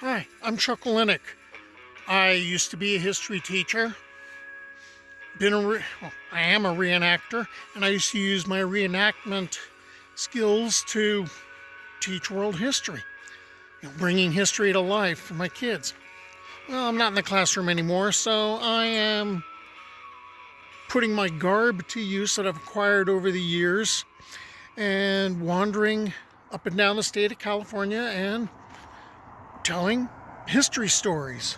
Hi, I'm Chuck Lebec. I used to be a history teacher. I am a reenactor, and I used to use my reenactment skills to teach world history, bringing history to life for my kids. Well, I'm not in the classroom anymore, so I am putting my garb to use that I've acquired over the years and wandering up and down the state of California and telling history stories.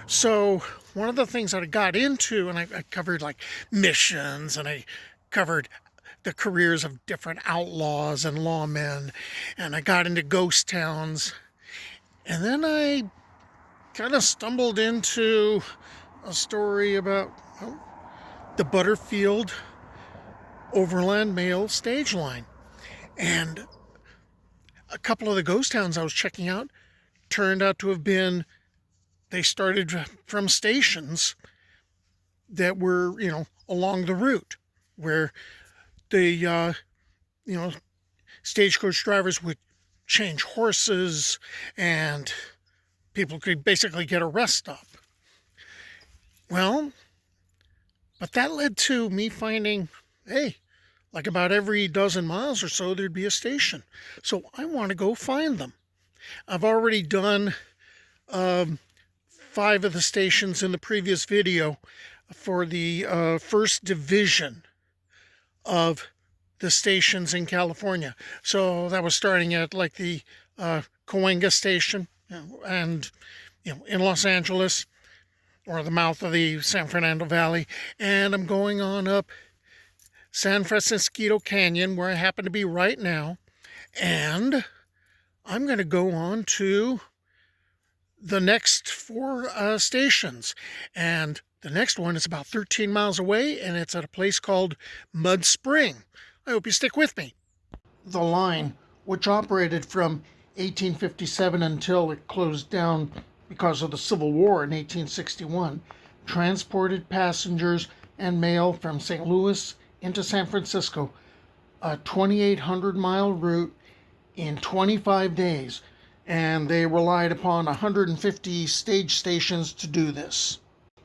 So one of the things that I got into, and I covered like missions, and I covered the careers of different outlaws and lawmen, and I got into ghost towns, and then I kind of stumbled into a story about the Butterfield Overland Mail Stage Line. And a couple of the ghost towns I was checking out turned out to have been, they started from stations that were, along the route where the, stagecoach drivers would change horses and people could basically get a rest stop. Well, but that led to me finding, hey, like about every dozen miles or so, there'd be a station. So I want to go find them. I've already done 5 of the stations in the previous video for the first division of the stations in California. So that was starting at like the Cahuenga station and in Los Angeles, or the mouth of the San Fernando Valley, and I'm going on up San Francisco Canyon, where I happen to be right now, and I'm going to go on to the next 4 stations, and the next one is about 13 miles away, and it's at a place called Mud Spring. I hope you stick with me. The line, which operated from 1857 until it closed down because of the Civil War in 1861, transported passengers and mail from St. Louis into San Francisco, a 2,800-mile route in 25 days, and they relied upon 150 stage stations to do this.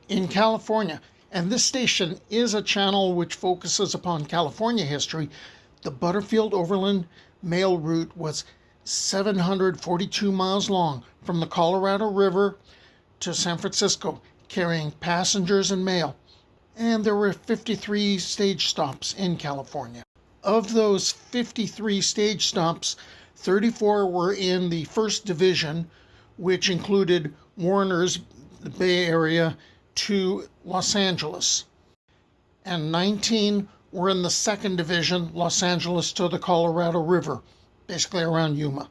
In California, and this station is a channel which focuses upon California history, the Butterfield Overland Mail route was 742 miles long from the Colorado River to San Francisco, carrying passengers and mail, and there were 53 stage stops in California. Of those 53 stage stops, 34 were in the first division, which included Warner's, the Bay Area, to Los Angeles, and 19 were in the second division, Los Angeles to the Colorado River, basically around Yuma.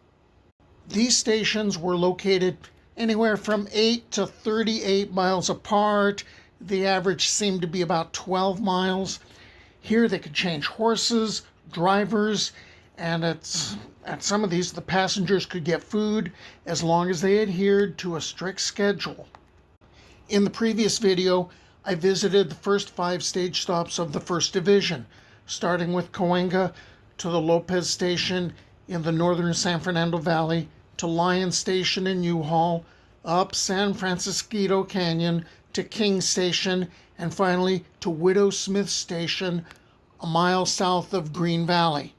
These stations were located anywhere from 8 to 38 miles apart. The average seemed to be about 12 miles. Here they could change horses, drivers, and at some of these, the passengers could get food as long as they adhered to a strict schedule. In the previous video, I visited the first 5 stage stops of the first division, starting with Cahuenga to the Lopez Station in the northern San Fernando Valley, to Lion Station in U-Haul, up San Francisco Canyon to King Station, and finally to Widow Smith Station, a mile south of Green Valley.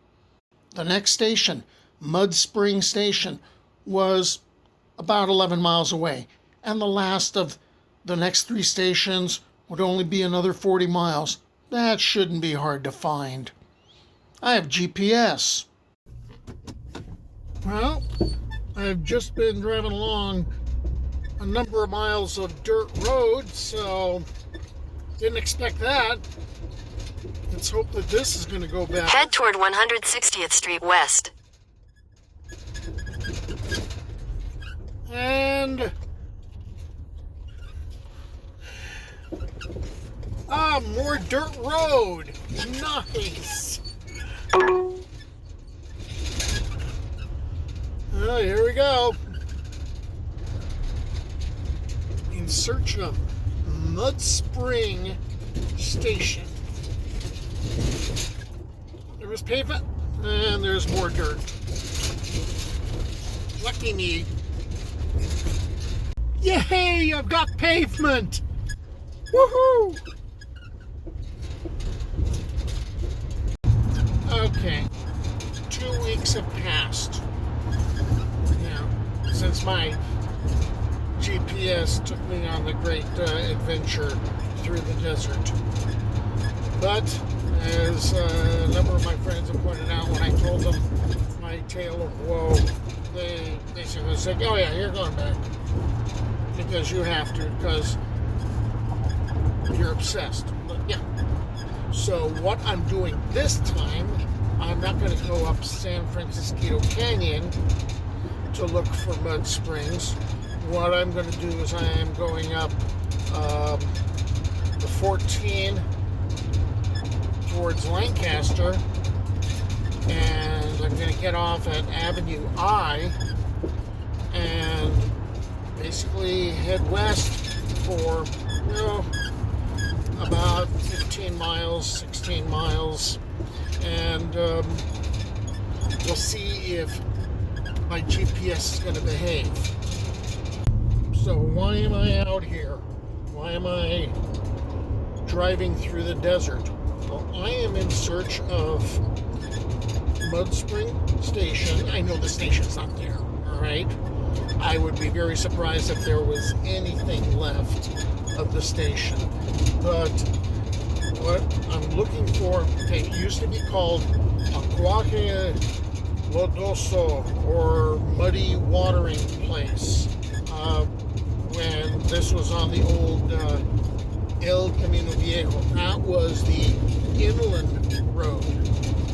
The next station, Mud Spring Station, was about 11 miles away, and the last of the next 3 stations would only be another 40 miles. That shouldn't be hard to find. I have GPS. Well, I've just been driving along a number of miles of dirt road, so didn't expect that. Let's hope that this is going to go better. Head toward 160th Street West. And more dirt road. Nice. Oh, here we go. In search of Mud Spring Station. There was pavement, and there's more dirt. Lucky me. Yay! I've got pavement! Woohoo! Okay, 2 weeks have passed now since my GPS took me on the great adventure through the desert. But as a number of my friends have pointed out, when I told them my tale of woe, they basically said, "Oh yeah, you're going back because you have to, because you're obsessed." But yeah. So what I'm doing this time, I'm not going to go up San Francisco Canyon to look for mud springs. What I'm going to do is I am going up the 14 towards Lancaster, and I'm going to get off at Avenue I and basically head west for, about 15 miles, 16 miles, and we'll see if my GPS is going to behave. So why am I out here? Why am I driving through the desert? Well, I am in search of Mud Spring Station. I know the station's not there, all right? I would be very surprised if there was anything left of the station. But what I'm looking for, okay, it used to be called Aguaje Lodoso, or Muddy Watering Place, when this was on the old El Camino Viejo. That was the inland road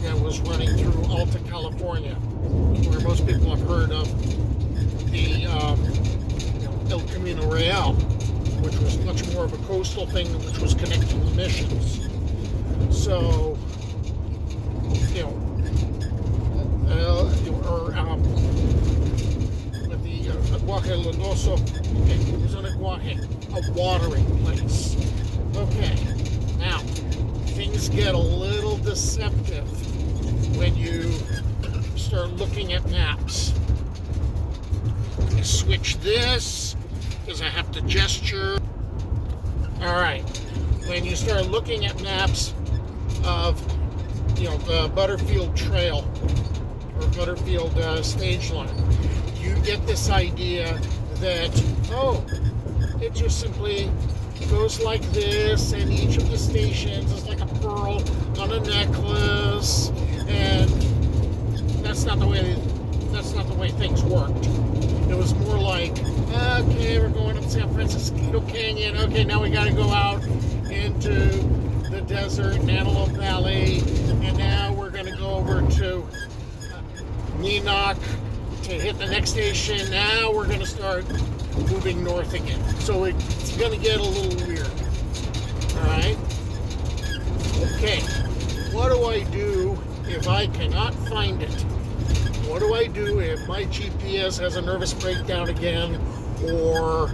that was running through Alta California, where most people have heard of the El Camino Real, which was much more of a coastal thing, which was connecting the missions. So, with the Aguaje Lodoso, it was an aguaje, a watering place. Okay, now, things get a little deceptive when you start looking at maps. I switch this, because I have to gesture. Alright, when you start looking at maps of, the Butterfield Trail, or Butterfield stage line, you get this idea that, it just simply goes like this, and each of the stations is like a pearl on a necklace, and that's not the way things worked. It was more like, okay, we're going up San Francisco Canyon. Okay, now we got to go out into the desert in Antelope Valley, and now we're going to go over to Neenach to hit the next station. Now we're going to start moving north again. So it's going to get a little weird. All right. Okay. What do I do if I cannot find it? What do I do if my GPS has a nervous breakdown again, or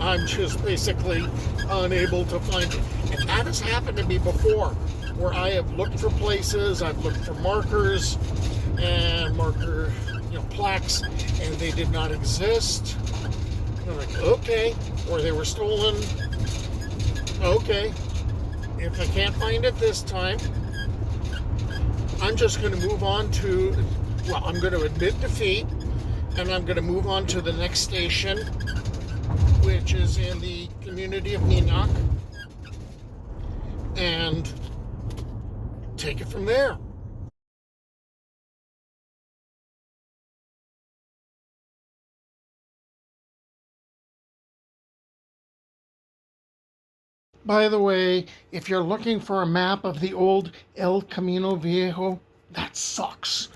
I'm just basically unable to find it? And that has happened to me before, where I have looked for places, I've looked for markers and plaques, and they did not exist. I'm like, okay, or they were stolen. Okay, if I can't find it this time, I'm just going to move on to, I'm going to admit defeat, and I'm going to move on to the next station, which is in the community of Neenach, and take it from there. By the way, if you're looking for a map of the old El Camino Viejo, that sucks.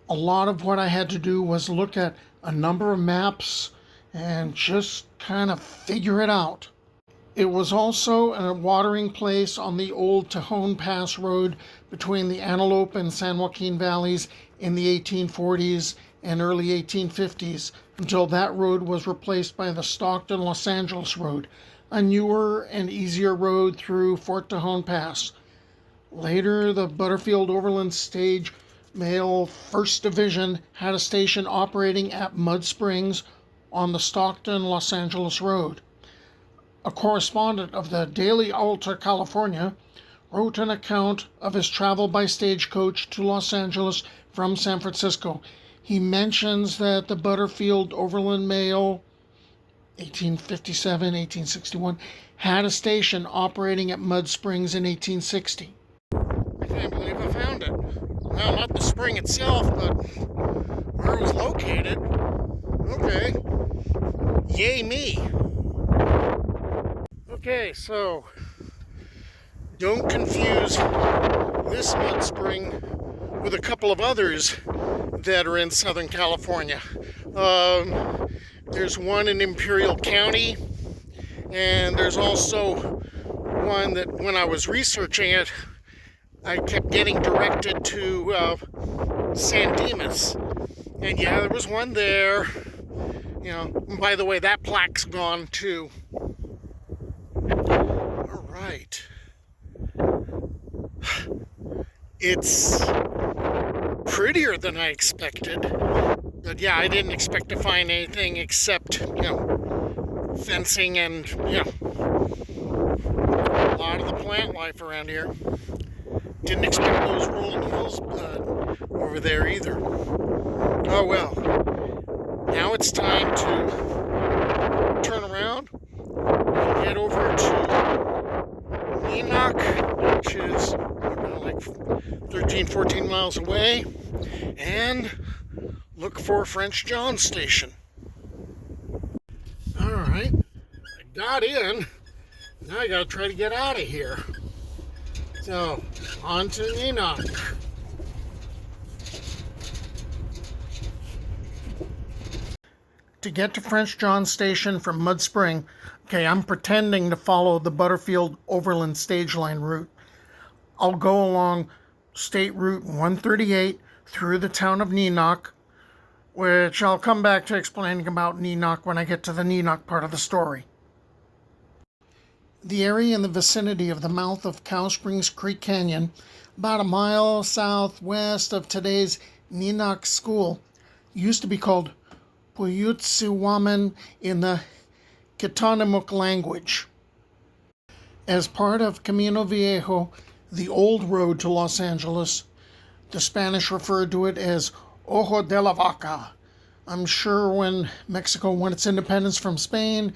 A lot of what I had to do was look at a number of maps and just kind of figure it out. It was also a watering place on the old Tejón Pass Road between the Antelope and San Joaquin Valleys in the 1840s and early 1850s, until that road was replaced by the Stockton-Los Angeles Road, a newer and easier road through Fort Tejon Pass. Later, the Butterfield Overland Mail 1st Division had a station operating at Mud Springs, on the Stockton-Los Angeles Road. A correspondent of the Daily Alta California wrote an account of his travel by stagecoach to Los Angeles from San Francisco. He mentions that the Butterfield Overland Mail 1857, 1861, had a station operating at Mud Springs in 1860. I can't believe I found it. Well, not the spring itself, but where it was located. Okay. Yay me. Okay, so don't confuse this mud spring with a couple of others that are in Southern California. There's one in Imperial County, and there's also one that when I was researching it, I kept getting directed to San Dimas. And yeah, there was one there. You know, and by the way, that plaque's gone too. All right. It's prettier than I expected. But yeah, I didn't expect to find anything except, fencing and, a lot of the plant life around here. Didn't expect those rolling hills over there either. Oh well. Now it's time to turn around and head over to Neenach, which is like 13, 14 miles away, and look for French John Station. Alright, I got in. Now I gotta try to get out of here. So, on to Neenach. To get to French John Station from Mud Spring, okay, I'm pretending to follow the Butterfield Overland Stage Line route. I'll go along State Route 138 through the town of Neenach, which I'll come back to explaining about Neenach when I get to the Neenach part of the story. The area in the vicinity of the mouth of Cow Springs Creek Canyon, about a mile southwest of today's Neenach School, used to be called Puyutsiwaman in the Kitanemuk language. As part of Camino Viejo, the old road to Los Angeles, the Spanish referred to it as Ojo de la Vaca. I'm sure when Mexico won its independence from Spain,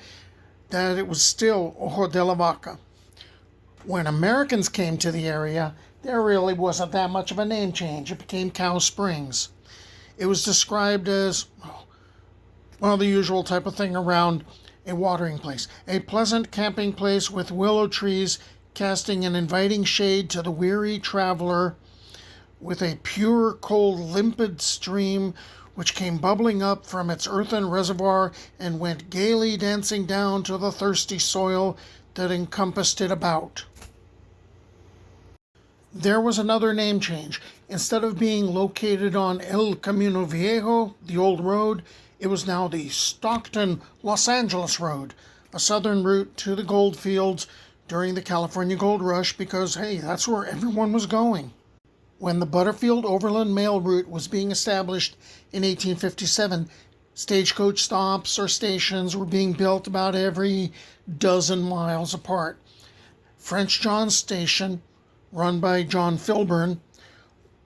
that it was still Ojo de la Vaca. When Americans came to the area, there really wasn't that much of a name change. It became Cow Springs. It was described as, well, the usual type of thing around a watering place. A pleasant camping place with willow trees casting an inviting shade to the weary traveler, with a pure, cold, limpid stream which came bubbling up from its earthen reservoir and went gaily dancing down to the thirsty soil that encompassed it about. There was another name change. Instead of being located on El Camino Viejo, the old road, it was now the Stockton-Los Angeles Road, a southern route to the gold fields during the California Gold Rush because, hey, that's where everyone was going. When the Butterfield Overland Mail route was being established in 1857, stagecoach stops or stations were being built about every dozen miles apart. French John Station, run by John Filburn,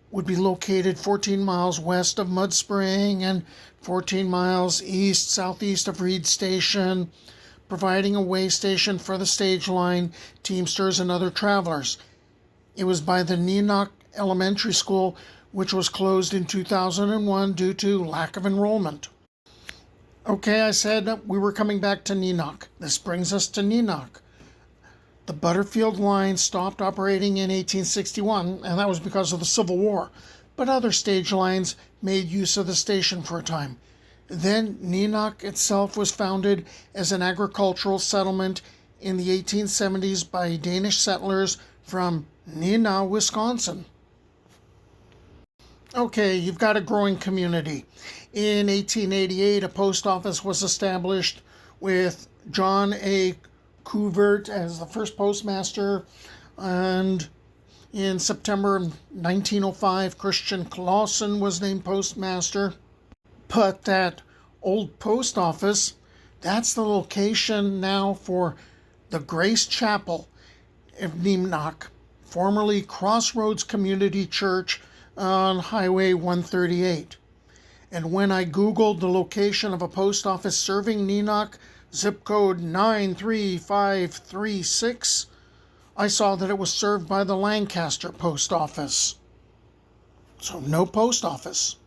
would be located 14 miles west of Mud Spring and 14 miles southeast of Reed Station, providing a way station for the stage line, teamsters, and other travelers. It was by the Neenach Elementary School, which was closed in 2001 due to lack of enrollment. Okay, I said we were coming back to Neenach. This brings us to Neenach. The Butterfield line stopped operating in 1861, and that was because of the Civil War, but other stage lines made use of the station for a time. Then Neenach itself was founded as an agricultural settlement in the 1870s by Danish settlers from Neenach, Wisconsin. Okay, you've got a growing community. In 1888, a post office was established with John A. Couvert as the first postmaster, and in September 1905, Christian Clausen was named postmaster. But that old post office, that's the location now for the Grace Chapel of Neenach, formerly Crossroads Community Church on Highway 138. And when I Googled the location of a post office serving Neenach, zip code 93536, I saw that it was served by the Lancaster Post Office. So no post office.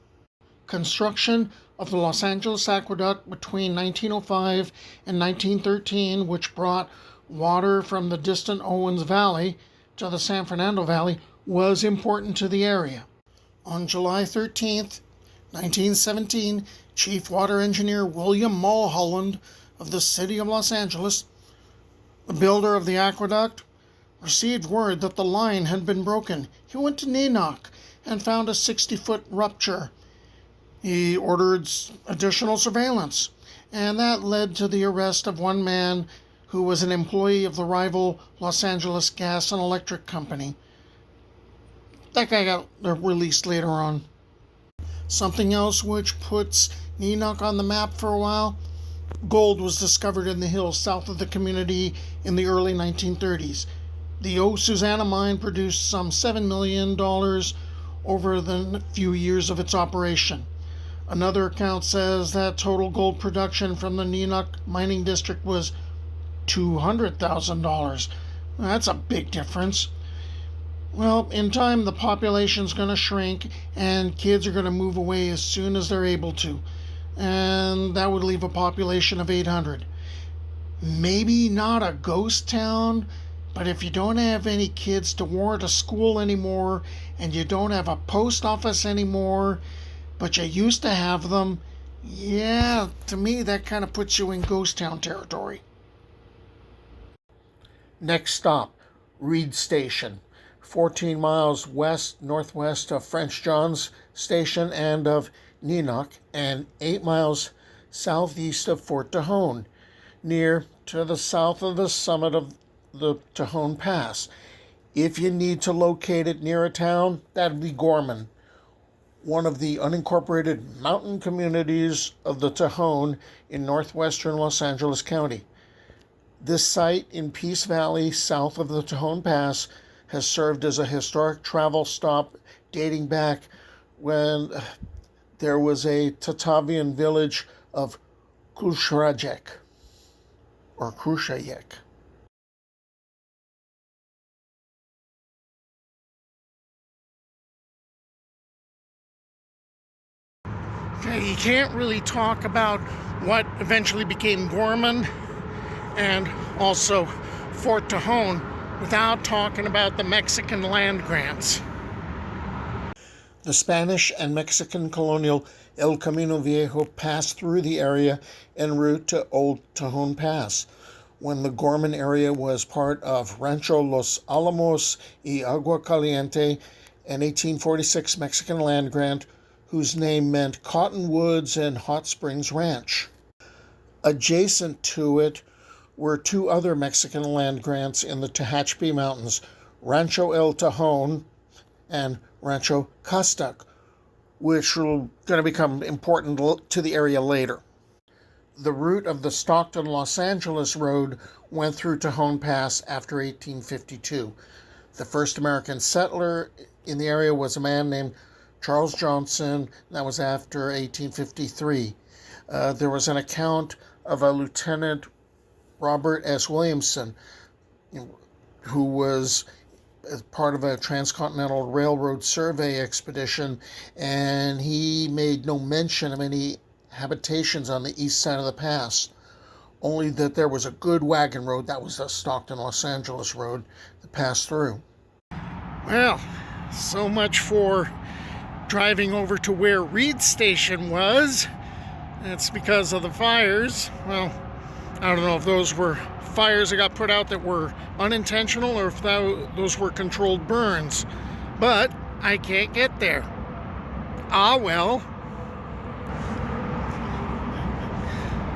Construction of the Los Angeles Aqueduct between 1905 and 1913, which brought water from the distant Owens Valley to the San Fernando Valley, was important to the area. On July 13th, 1917, Chief Water Engineer William Mulholland of the City of Los Angeles, the builder of the aqueduct, received word that the line had been broken. He went to Neenach and found a 60-foot rupture. He ordered additional surveillance, and that led to the arrest of one man who was an employee of the rival Los Angeles Gas and Electric Company. That guy got released later on. Something else which puts Neenach on the map for a while: gold was discovered in the hills south of the community in the early 1930s. The O Susanna mine produced some $7 million over the few years of its operation. Another account says that total gold production from the Neenach mining district was $200,000. That's a big difference. Well, in time, the population's going to shrink and kids are going to move away as soon as they're able to. And that would leave a population of 800. Maybe not a ghost town, but if you don't have any kids to warrant a school anymore, and you don't have a post office anymore, but you used to have them, yeah, to me that kind of puts you in ghost town territory. Next stop, Reed Station, 14 miles northwest of French John's Station and of Neenach, and 8 miles southeast of Fort Tejon, near to the south of the summit of the Tejón Pass. If you need to locate it near a town, that'd be Gorman, one of the unincorporated mountain communities of the Tejón in northwestern Los Angeles County. This site in Peace Valley, south of the Tejón Pass, has served as a historic travel stop dating back when there was a Tatavian village of Krushajek, or Krushajek. Okay, you can't really talk about what eventually became Gorman and also Fort Tejon without talking about the Mexican land grants. The Spanish and Mexican colonial El Camino Viejo passed through the area en route to Old Tejón Pass. When the Gorman area was part of Rancho Los Alamos y Agua Caliente, an 1846 Mexican land grant whose name meant Cottonwoods and Hot Springs Ranch. Adjacent to it were two other Mexican land grants in the Tehachapi Mountains, Rancho El Tejón and Rancho Castach, which are going to become important to the area later. The route of the Stockton-Los Angeles Road went through Tejón Pass after 1852. The first American settler in the area was a man named Charles Johnson. That was after 1853. There was an account of a Lieutenant Robert S. Williamson, who was part of a transcontinental railroad survey expedition, and he made no mention of any habitations on the east side of the pass, only that there was a good wagon road. That was the Stockton-Los Angeles Road that passed through. Well, so much for driving over to where Reed Station was. It's because of the fires. Well, I don't know if those were fires that got put out that were unintentional or if those were controlled burns. But I can't get there. Ah, well.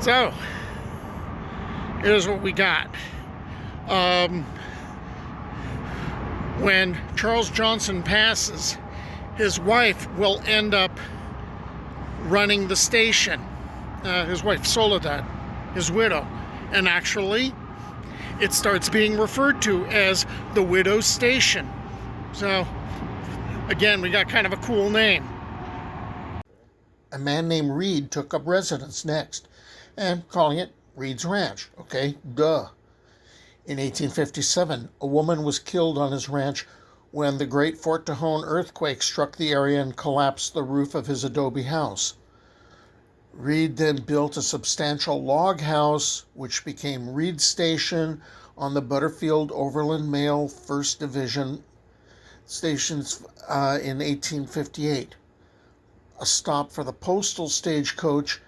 So, here's what we got. When Charles Johnson passes, his wife will end up running the station. his wife Soledad, his widow. And actually, it starts being referred to as the Widow's Station. So, again, we got kind of a cool name. A man named Reed took up residence next, and calling it Reed's Ranch. Okay, duh. In 1857, a woman was killed on his ranch when the Great Fort Tejon earthquake struck the area and collapsed the roof of his adobe house. Reed then built a substantial log house, which became Reed Station on the Butterfield Overland Mail 1st Division stations in 1858. A stop for the postal stagecoach,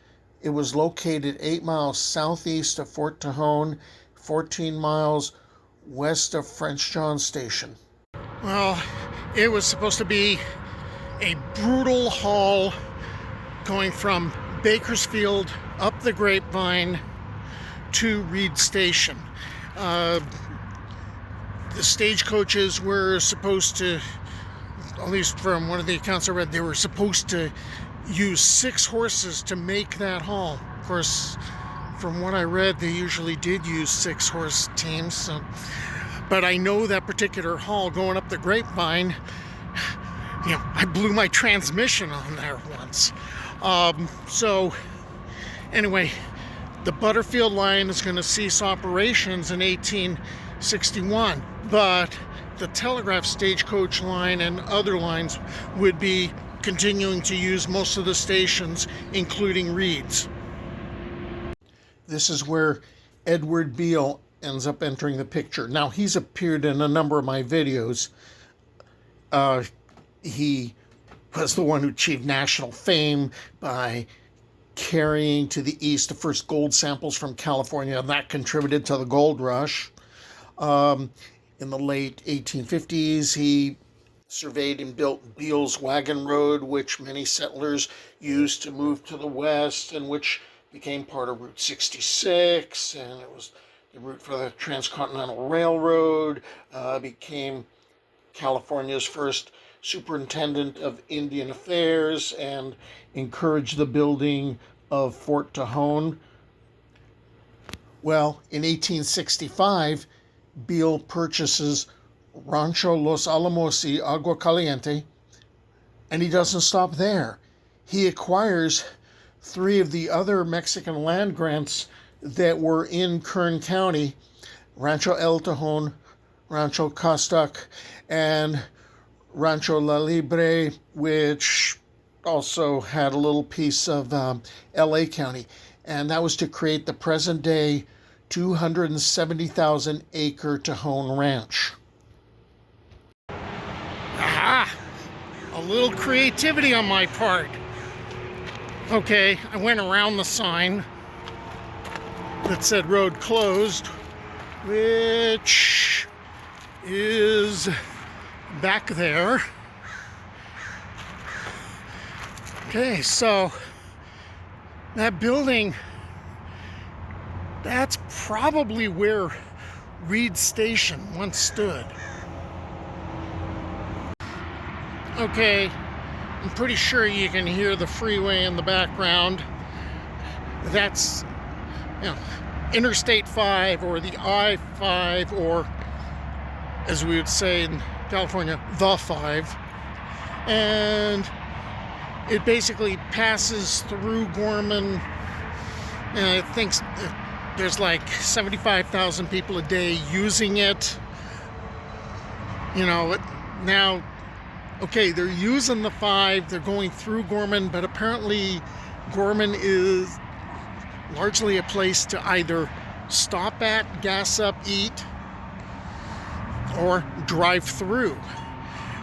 it was located 8 miles southeast of Fort Tejon, 14 miles west of French John Station. Well, it was supposed to be a brutal haul going from Bakersfield up the Grapevine to Reed Station. The stagecoaches were supposed to, at least from one of the accounts I read, they were supposed to use 6 horses to make that haul. Of course, from what I read, they usually did use 6-horse teams. So, but I know that particular haul going up the Grapevine, I blew my transmission on there once. So anyway, the Butterfield line is going to cease operations in 1861, but the Telegraph stagecoach line and other lines would be continuing to use most of the stations, including Reed's. This is where Edward Beale ends up entering the picture. Now, he's appeared in a number of my videos. He was the one who achieved national fame by carrying to the east the first gold samples from California. That contributed to the gold rush. In the late 1850s, he surveyed and built Beale's Wagon Road, which many settlers used to move to the west and which became part of Route 66, and it was the route for the Transcontinental Railroad, became California's first superintendent of Indian Affairs, and encouraged the building of Fort Tejon. Well, in 1865, Beale purchases Rancho Los Alamos y Agua Caliente, and he doesn't stop there. He acquires 3 of the other Mexican land grants that were in Kern County, Rancho El Tejon, Rancho Costac, and Rancho La Libre, which also had a little piece of LA County. And that was to create the present-day 270,000 acre Tejón Ranch. Aha! A little creativity on my part. Okay, I went around the sign that said road closed, which is back there. Okay, so that building, that's probably where Reed Station once stood. Okay, I'm pretty sure you can hear the freeway in the background. That's, Interstate 5 or the I-5, or as we would say in California, the 5. And it basically passes through Gorman, and I think there's like 75,000 people a day using it. Now, okay, they're using the 5, they're going through Gorman, but apparently Gorman is largely a place to either stop at, gas up, eat, or drive through.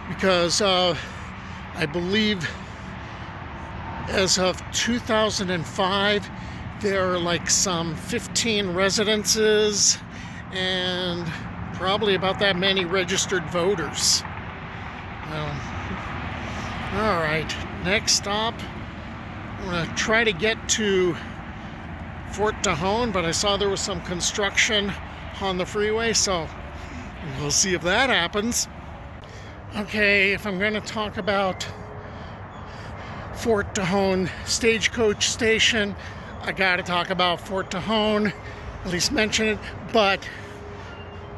Because I believe as of 2005, there are like some 15 residences and probably about that many registered voters. All right, next stop, I'm going to try to get to Fort Tejon, but I saw there was some construction on the freeway, so we'll see if that happens. Okay, if I'm going to talk about Fort Tejon Stagecoach Station, I got to talk about Fort Tejon, at least mention it, but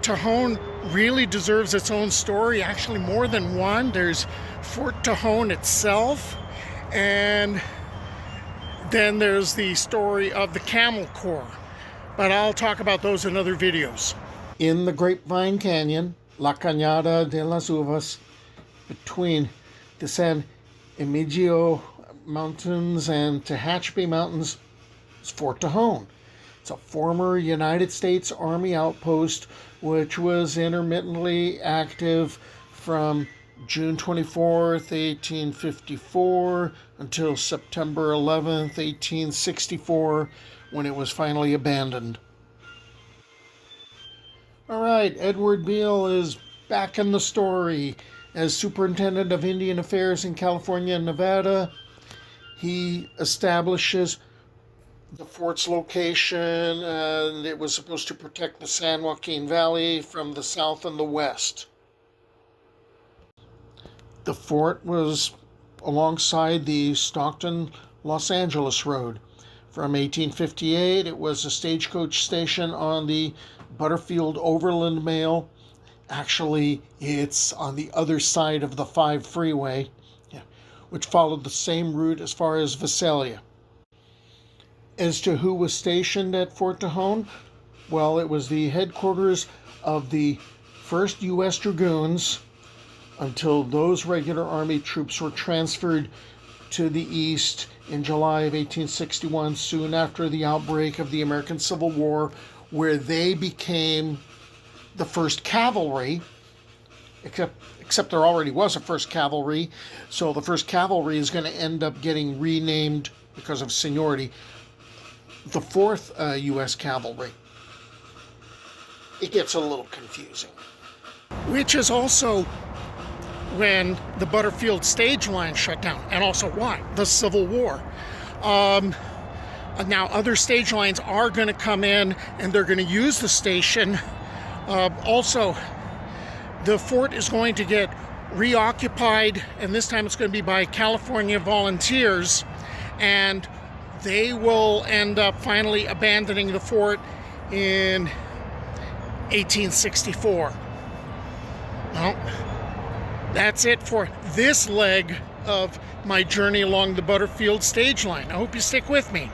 Tejón really deserves its own story, actually more than one. There's Fort Tejon itself, and then there's the story of the Camel Corps, but I'll talk about those in other videos. In the Grapevine Canyon, La Cañada de las Uvas, between the San Emigdio Mountains and Tehachapi Mountains, is Fort Tejon. It's a former United States Army outpost which was intermittently active from June 24th, 1854 until September 11th, 1864, when it was finally abandoned. All right, Edward Beale is back in the story as Superintendent of Indian Affairs in California and Nevada. He establishes the fort's location, and it was supposed to protect the San Joaquin Valley from the south and the west. The fort was alongside the Stockton-Los Angeles Road. From 1858, it was a stagecoach station on the Butterfield Overland Mail. Actually, it's on the other side of the 5 freeway, which followed the same route as far as Visalia. As to who was stationed at Fort Tejon, well, it was the headquarters of the 1st U.S. Dragoons until those regular Army troops were transferred to the east in July of 1861, soon after the outbreak of the American Civil War, where they became the 1st Cavalry, except there already was a 1st Cavalry, so the 1st Cavalry is going to end up getting renamed because of seniority, the 4th U.S. Cavalry. It gets a little confusing. Which is also when the Butterfield stage line shut down, and also why? The Civil War. Now other stage lines are going to come in, and they're going to use the station. Also, the fort is going to get reoccupied, and this time it's going to be by California volunteers, and they will end up finally abandoning the fort in 1864. Well, that's it for this leg of my journey along the Butterfield stage line. I hope you stick with me.